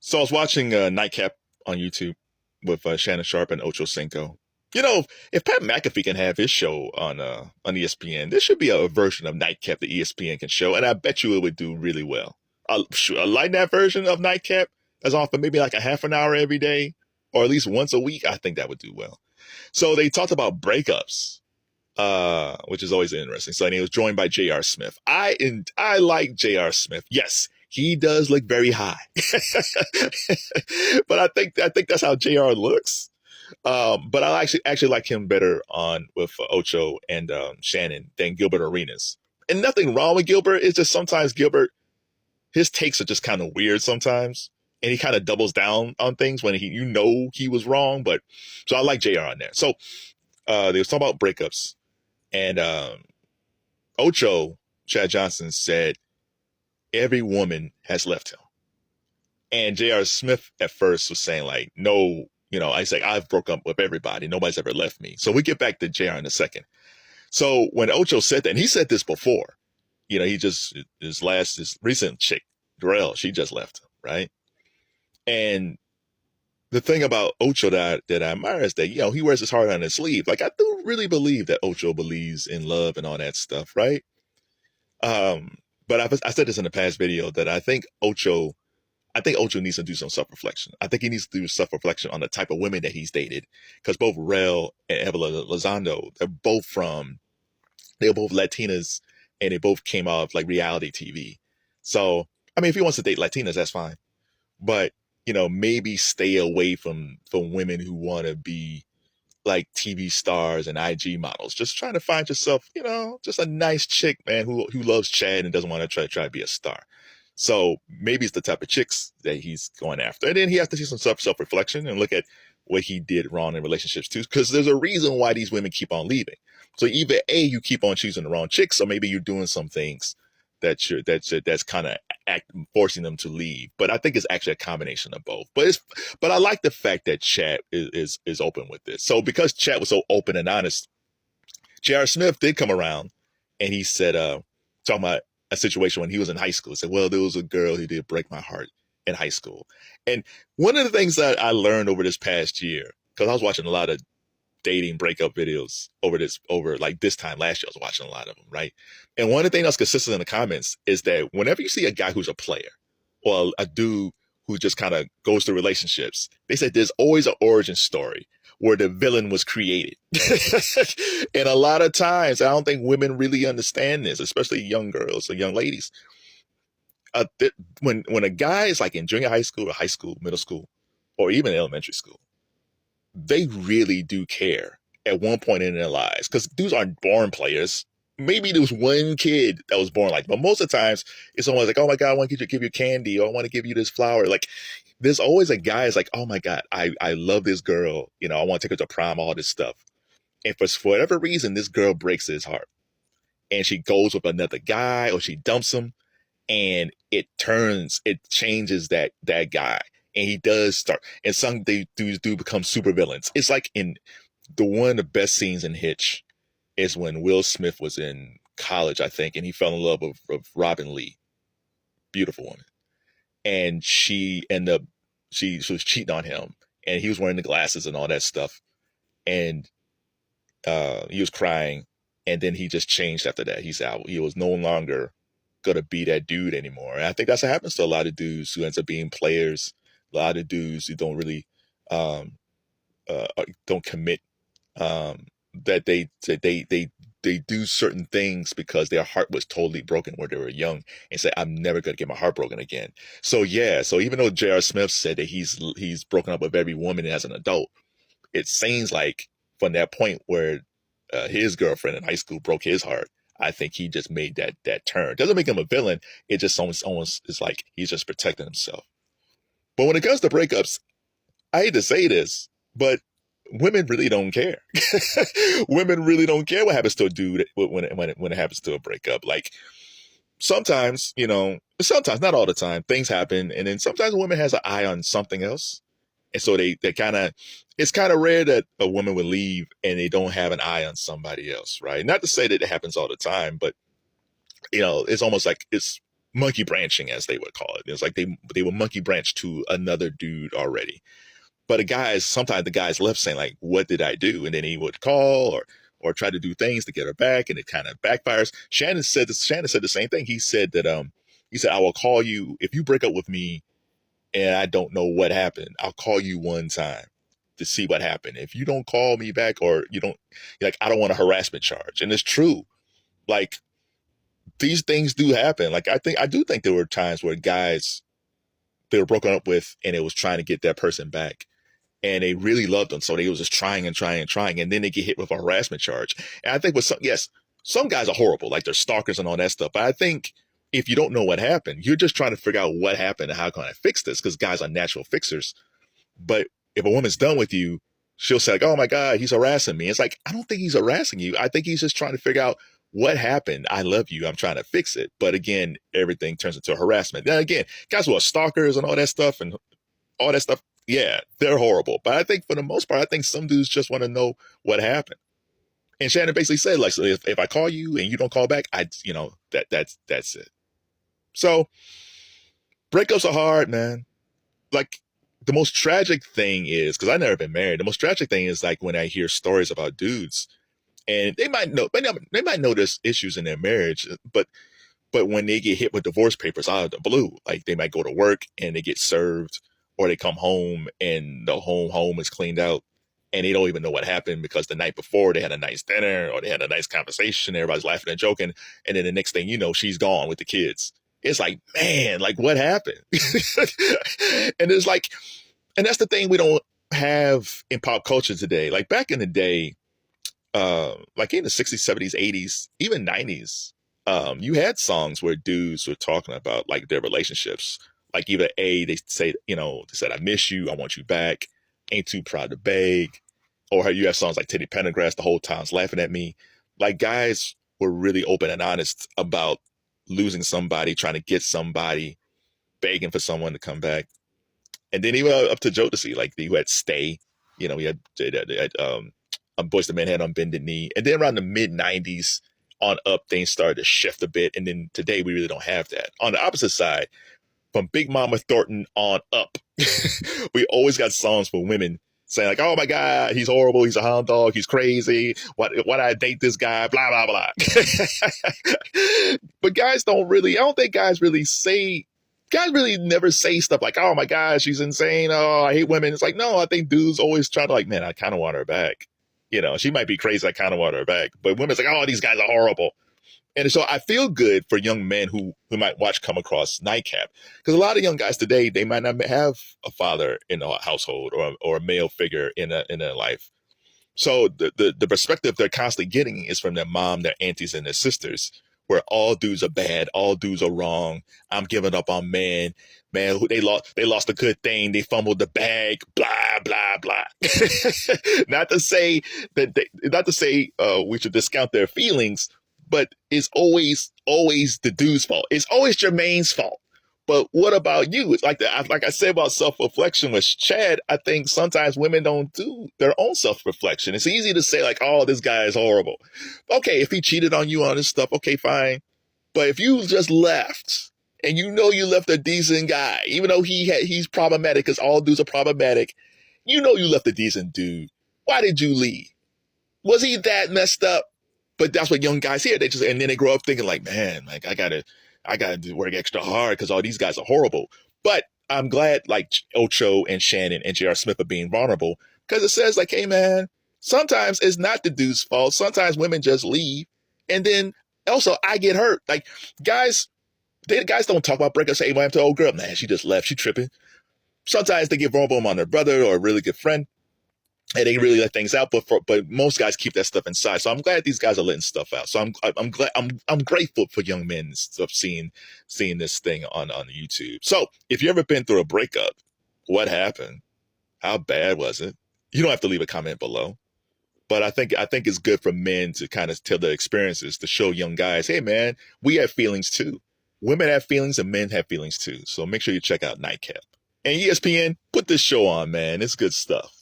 So I was watching Nightcap on YouTube with Shannon Sharpe and Ochocinco. You know, if Pat McAfee can have his show on ESPN, there should be a version of Nightcap that ESPN can show, and I bet you it would do really well. A light that version of Nightcap that's on for maybe like a half an hour every day, or at least once a week. I think that would do well. So they talked about breakups, which is always interesting. So and he was joined by J.R. Smith. I like J.R. Smith. Yes, he does look very high, but I think that's how J.R. looks. But I actually like him better on with Ocho and Shannon than Gilbert Arenas. And nothing wrong with Gilbert. It's just sometimes Gilbert, his takes are just kind of weird sometimes, and he kind of doubles down on things when he was wrong. But so I like Jr. on there. So they was talking about breakups, and Ocho Chad Johnson said every woman has left him, and J.R. Smith at first was saying like, no, I say I've broke up with everybody. Nobody's ever left me. So we get back to J.R. in a second. So when Ocho said that, and he said this before, he just his recent chick, Darrell, she just left him, right? And the thing about Ocho that I admire is that he wears his heart on his sleeve. Like I do really believe that Ocho believes in love and all that stuff, right? But I said this in a past video that I think Ocho needs to do some self-reflection. I think he needs to do self-reflection on the type of women that he's dated. Because both Rel and Evelyn Lozando, they're both Latinas, and they both came out of like reality TV. So, I mean, if he wants to date Latinas, that's fine. But, maybe stay away from women who want to be like TV stars and IG models. Just trying to find yourself, just a nice chick, man, who loves Chad and doesn't want to try to be a star. So maybe it's the type of chicks that he's going after. And then he has to do some self-reflection and look at what he did wrong in relationships too. Because there's a reason why these women keep on leaving. So either A, you keep on choosing the wrong chicks, or maybe you're doing some things that's kind of forcing them to leave. But I think it's actually a combination of both. But I like the fact that Chad is open with this. So because Chad was so open and honest, J.R. Smith did come around and he said, talking about a situation when he was in high school. He said, well, there was a girl who did break my heart in high school. And one of the things that I learned over this past year, because I was watching a lot of dating breakup videos over like this time last year, I was watching a lot of them, right? And one of the things that's consistent in the comments is that whenever you see a guy who's a player or a dude who just kind of goes through relationships, they said there's always an origin story where the villain was created. And a lot of times, I don't think women really understand this, especially young girls or young ladies. When a guy is like in junior high school or high school, middle school, or even elementary school, they really do care at one point in their lives, because dudes aren't born players. Maybe there was one kid that was born like, but most of the times it's almost like, oh my God, I want to give you candy, or I want to give you this flower. Like there's always a guy is like, oh my God, I love this girl. I want to take her to prom, all this stuff. And for whatever reason, this girl breaks his heart and she goes with another guy, or she dumps him, and it changes that guy. And he does start, and some dudes do become super villains. It's like in one of the best scenes in Hitch is when Will Smith was in college, I think, and he fell in love with Robin Lee, beautiful woman. And she was cheating on him, and he was wearing the glasses and all that stuff. And he was crying, and then he just changed after that. He said he was no longer gonna be that dude anymore. And I think that's what happens to a lot of dudes who ends up being players. A lot of dudes who don't really don't commit. That they do certain things because their heart was totally broken when they were young, and say, I'm never going to get my heart broken again. So yeah, so even though J.R. Smith said that he's broken up with every woman as an adult, it seems like from that point where his girlfriend in high school broke his heart, I think he just made that turn. Doesn't make him a villain. It just almost is like he's just protecting himself. But when it comes to breakups, I hate to say this, but women really don't care. Women really don't care what happens to a dude when it happens to a breakup. Like sometimes, sometimes, not all the time, things happen, and then sometimes a woman has an eye on something else, and so they kind of, it's kind of rare that a woman would leave and they don't have an eye on somebody else, right? Not to say that it happens all the time, but it's almost like it's monkey branching, as they would call it. It's like they would monkey branch to another dude already. But sometimes the guys left saying like, what did I do? And then he would call or try to do things to get her back, and it kind of backfires. Shannon said the same thing. He said that I will call you if you break up with me and I don't know what happened. I'll call you one time to see what happened. If you don't call me back, or you don't, like, I don't want a harassment charge. And it's true. Like, these things do happen. Like, I do think there were times where guys, they were broken up with and it was trying to get that person back. And they really loved them. So they was just trying and trying and trying. And then they get hit with a harassment charge. And I think some guys are horrible, like they're stalkers and all that stuff. But I think if you don't know what happened, you're just trying to figure out what happened and how can I fix this? Because guys are natural fixers. But if a woman's done with you, she'll say, like, oh my God, he's harassing me. It's like, I don't think he's harassing you. I think he's just trying to figure out what happened. I love you. I'm trying to fix it. But again, everything turns into harassment. Then again, guys who are stalkers and all that stuff, yeah, they're horrible. But I think for the most part, I think some dudes just want to know what happened. And Shannon basically said, like, so if I call you and you don't call back, that's it. So breakups are hard, man. Like, the most tragic thing is, because I've never been married, the most tragic thing is like when I hear stories about dudes, and they might notice issues in their marriage, but when they get hit with divorce papers out of the blue, like they might go to work and they get served, or they come home and the home is cleaned out and they don't even know what happened because the night before they had a nice dinner or they had a nice conversation, everybody's laughing and joking, and then the next thing you know, she's gone with the kids. It's like, man, like, what happened? And it's like, and that's the thing we don't have in pop culture today. Like back in the day, like in the 60s, 70s, 80s, even 90s, you had songs where dudes were talking about like their relationships. Like either they said, I miss you, I want you back, ain't too proud to beg. Or you have songs like Teddy Pendergrass, the whole town's laughing at me. Like guys were really open and honest about losing somebody, trying to get somebody, begging for someone to come back. And then even up to Jodeci, like you had Stay, we had Boyz II Men had On Bended Knee. And then around the mid 90s on up, things started to shift a bit. And then today we really don't have that. On the opposite side, from Big Mama Thornton on up, we always got songs for women saying like, oh my God, he's horrible, he's a hound dog, he's crazy, why I date this guy, blah, blah, blah. But guys I don't think guys really never say stuff like, oh my gosh, she's insane, oh, I hate women. It's like, no, I think dudes always try to like, man, I kind of want her back. She might be crazy, I kind of want her back. But women's like, oh, these guys are horrible. And so I feel good for young men who might come across Nightcap, because a lot of young guys today, they might not have a father in a household or a male figure in their life. So the perspective they're constantly getting is from their mom, their aunties, and their sisters, where all dudes are bad, all dudes are wrong. I'm giving up on men. Man, they lost a good thing. They fumbled the bag. Blah blah blah. Not to say we should discount their feelings. But it's always the dude's fault. It's always Jermaine's fault. But what about you? It's like I said about self-reflection with Chad, I think sometimes women don't do their own self-reflection. It's easy to say like, oh, this guy is horrible. Okay, if he cheated on you on this stuff, okay, fine. But if you just left and you left a decent guy, even though he's problematic, because all dudes are problematic, you left a decent dude. Why did you leave? Was he that messed up? But that's what young guys hear. And then they grow up thinking like, man, like I gotta work extra hard because all these guys are horrible. But I'm glad like Ocho and Shannon and J.R. Smith are being vulnerable, because it says like, hey man, sometimes it's not the dude's fault. Sometimes women just leave. And then also I get hurt. Like guys don't talk about breakups. Say, hey, I'm to old girl, man, she just left. She tripping. Sometimes they get vulnerable on their brother or a really good friend, and they really let things out, but most guys keep that stuff inside. So I'm glad these guys are letting stuff out. So I'm glad I'm grateful for young men of seeing this thing on YouTube. So if you ever been through a breakup, what happened? How bad was it? You don't have to leave a comment below, but I think it's good for men to kind of tell their experiences, to show young guys, hey man, we have feelings too. Women have feelings and men have feelings too. So make sure you check out Nightcap. And ESPN, put this show on, man. It's good stuff.